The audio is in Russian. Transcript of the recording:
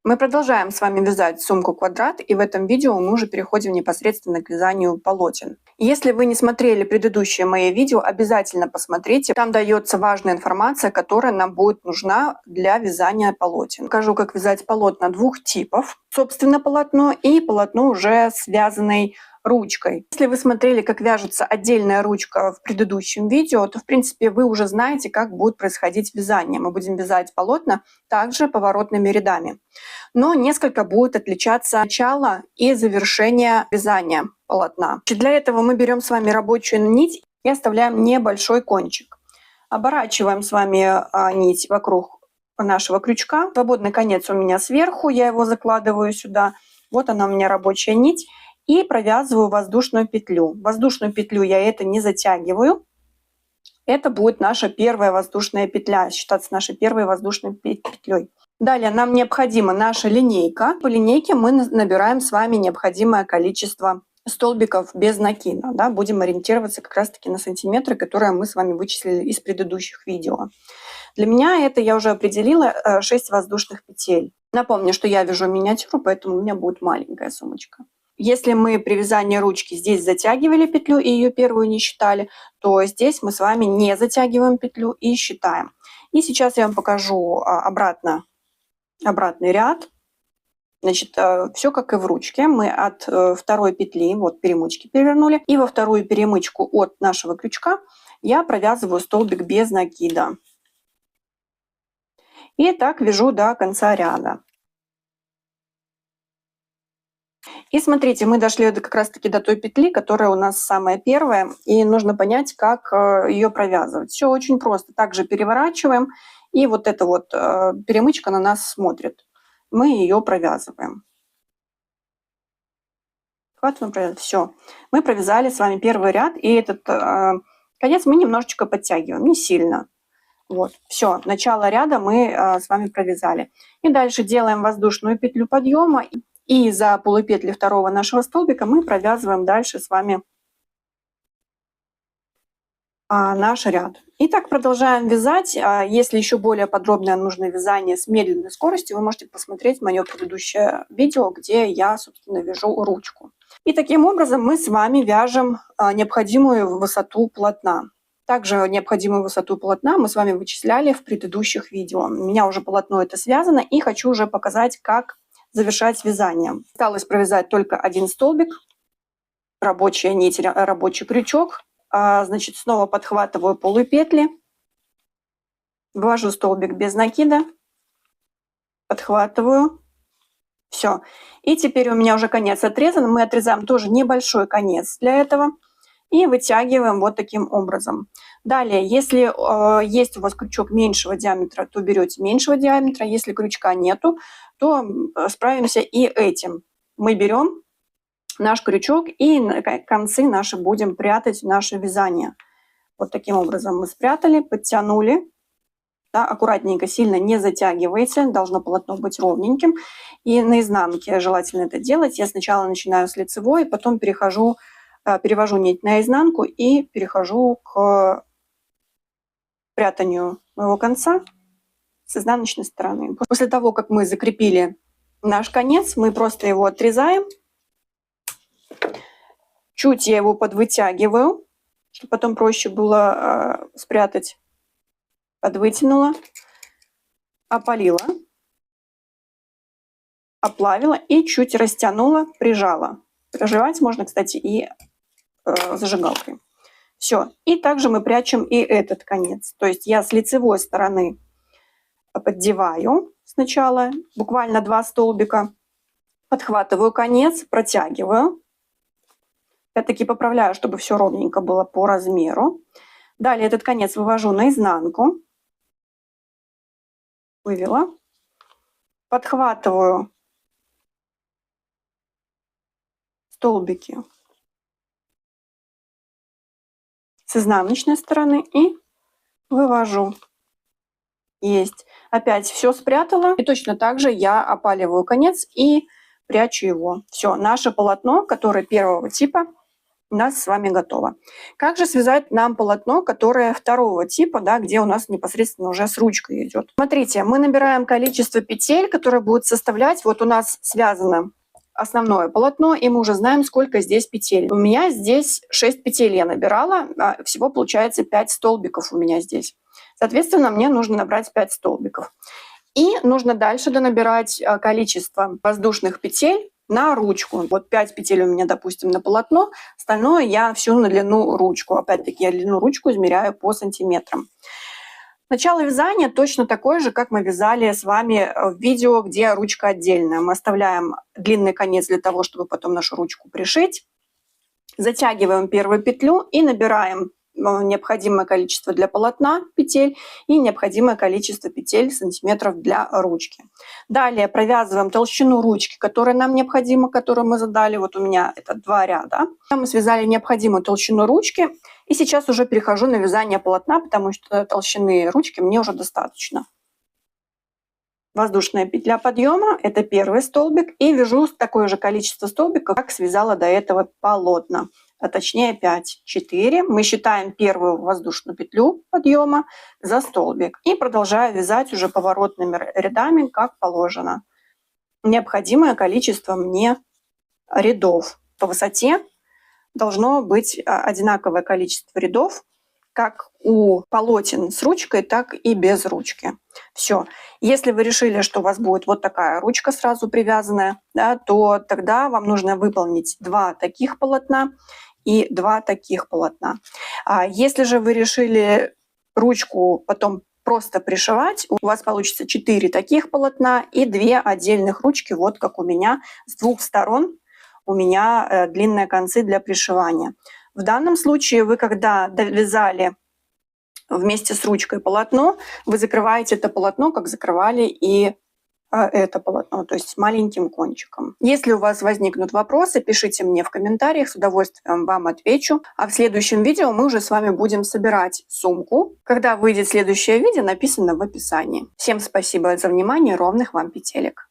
Мы продолжаем с вами вязать сумку-квадрат, и в этом видео мы уже переходим непосредственно к вязанию полотен. Если вы не смотрели предыдущие мои видео, обязательно посмотрите. Там дается важная информация, которая нам будет нужна для вязания полотен. Покажу, как вязать полотна двух типов. Собственно, полотно и полотно уже связанной ручкой. Если вы смотрели, как вяжется отдельная ручка в предыдущем видео, то, в принципе, вы уже знаете, как будет происходить вязание. Мы будем вязать полотна также поворотными рядами. Но несколько будет отличаться начало и завершение вязания полотна. Для этого мы берем с вами рабочую нить и оставляем небольшой кончик. Оборачиваем с вами нить вокруг нашего крючка. Свободный конец у меня сверху, я его закладываю сюда. Вот она у меня рабочая нить. И провязываю воздушную петлю. Воздушную петлю я это не затягиваю. Это будет наша первая воздушная петля, считаться нашей первой воздушной петлей. Далее нам необходима наша линейка. По линейке мы набираем с вами необходимое количество столбиков без накида. Да? Будем ориентироваться как раз-таки на сантиметры, которые мы с вами вычислили из предыдущих видео. Для меня это я уже определила 6 воздушных петель. Напомню, что я вяжу миниатюру, поэтому у меня будет маленькая сумочка. Если мы при вязании ручки здесь затягивали петлю и ее первую не считали, то здесь мы с вами не затягиваем петлю и считаем. И сейчас я вам покажу обратный ряд. Значит, все как и в ручке. Мы от второй петли, вот перемычки перевернули, и во вторую перемычку от нашего крючка я провязываю столбик без накида. И так вяжу до конца ряда. И смотрите, мы дошли как раз-таки до той петли, которая у нас самая первая, и нужно понять, как ее провязывать. Все очень просто. Также переворачиваем, и вот эта вот перемычка на нас смотрит. Мы ее провязываем. Все. Мы провязали с вами первый ряд, и этот конец мы немножечко подтягиваем, не сильно. Вот, все, начало ряда мы с вами провязали. И дальше делаем воздушную петлю подъема. И за полупетли второго нашего столбика мы провязываем дальше с вами наш ряд. Итак, продолжаем вязать. Если еще более подробное нужно вязание с медленной скоростью, вы можете посмотреть мое предыдущее видео, где я, собственно, вяжу ручку. И таким образом мы с вами вяжем необходимую высоту полотна. Также необходимую высоту полотна мы с вами вычисляли в предыдущих видео. У меня уже полотно это связано, и хочу уже показать, как завершать вязание. Осталось провязать только один столбик, рабочая нить, рабочий крючок. Значит, снова подхватываю полупетли, ввожу столбик без накида, подхватываю. Все. И теперь у меня уже конец отрезан. Мы отрезаем тоже небольшой конец для этого и вытягиваем вот таким образом. Далее, если есть у вас крючок меньшего диаметра, то берете меньшего диаметра. Если крючка нету, то справимся и этим. Мы берем наш крючок и на концы наши будем прятать в наше вязание. Вот таким образом мы спрятали, подтянули. Да, аккуратненько, сильно не затягивайте, должно полотно быть ровненьким. И на изнанке желательно это делать. Я сначала начинаю с лицевой, потом перевожу нить на изнанку и перехожу к прятанию моего конца с изнаночной стороны. После того, как мы закрепили наш конец, мы просто его отрезаем. Чуть я его подвытягиваю, чтобы потом проще было спрятать. Подвытянула, опалила, оплавила и чуть растянула, прижала. Приживать можно, кстати, и зажигалкой. Все. И также мы прячем и этот конец. То есть я с лицевой стороны поддеваю сначала, буквально 2 столбика, подхватываю конец, протягиваю. Опять-таки поправляю, чтобы все ровненько было по размеру. Далее этот конец вывожу наизнанку. Вывела. Подхватываю столбики с изнаночной стороны и вывожу. Есть. Опять все спрятала. И точно так же я опаливаю конец и прячу его. Все, наше полотно, которое первого типа, у нас с вами готово. Как же связать нам полотно, которое второго типа, да, где у нас непосредственно уже с ручкой идет? Смотрите, мы набираем количество петель, которое будет составлять, вот у нас связано основное полотно, и мы уже знаем, сколько здесь петель. У меня здесь 6 петель я набирала, всего получается 5 столбиков у меня здесь. Соответственно, мне нужно набрать 5 столбиков. И нужно дальше донабирать количество воздушных петель на ручку. Вот 5 петель у меня, допустим, на полотно, остальное я всю на длину ручку. Опять-таки я длину ручку измеряю по сантиметрам. Начало вязания точно такое же, как мы вязали с вами в видео, где ручка отдельная. Мы оставляем длинный конец для того, чтобы потом нашу ручку пришить. Затягиваем первую петлю и набираем необходимое количество для полотна петель и необходимое количество петель сантиметров для ручки. Далее провязываем толщину ручки, которая нам необходима, которую мы задали. Вот у меня это 2 ряда. Мы связали необходимую толщину ручки. И сейчас уже перехожу на вязание полотна, потому что толщины ручки мне уже достаточно. Воздушная петля подъема – это первый столбик. И вяжу такое же количество столбиков, как связала до этого полотна. А точнее 5, 4. Мы считаем первую воздушную петлю подъема за столбик. И продолжаю вязать уже поворотными рядами, как положено. Необходимое количество мне рядов. По высоте должно быть одинаковое количество рядов, как у полотен с ручкой, так и без ручки. Все. Если вы решили, что у вас будет вот такая ручка сразу привязанная, да, то тогда вам нужно выполнить 2 таких полотна и 2 таких полотна. Если же вы решили ручку потом просто пришивать, у вас получится 4 таких полотна и 2 отдельных ручки, вот как у меня, с 2 сторон у меня длинные концы для пришивания. В данном случае вы, когда довязали вместе с ручкой полотно, вы закрываете это полотно, как закрывали и это полотно, то есть маленьким кончиком. Если у вас возникнут вопросы, пишите мне в комментариях, с удовольствием вам отвечу. А в следующем видео мы уже с вами будем собирать сумку. Когда выйдет следующее видео, написано в описании. Всем спасибо за внимание, ровных вам петелек.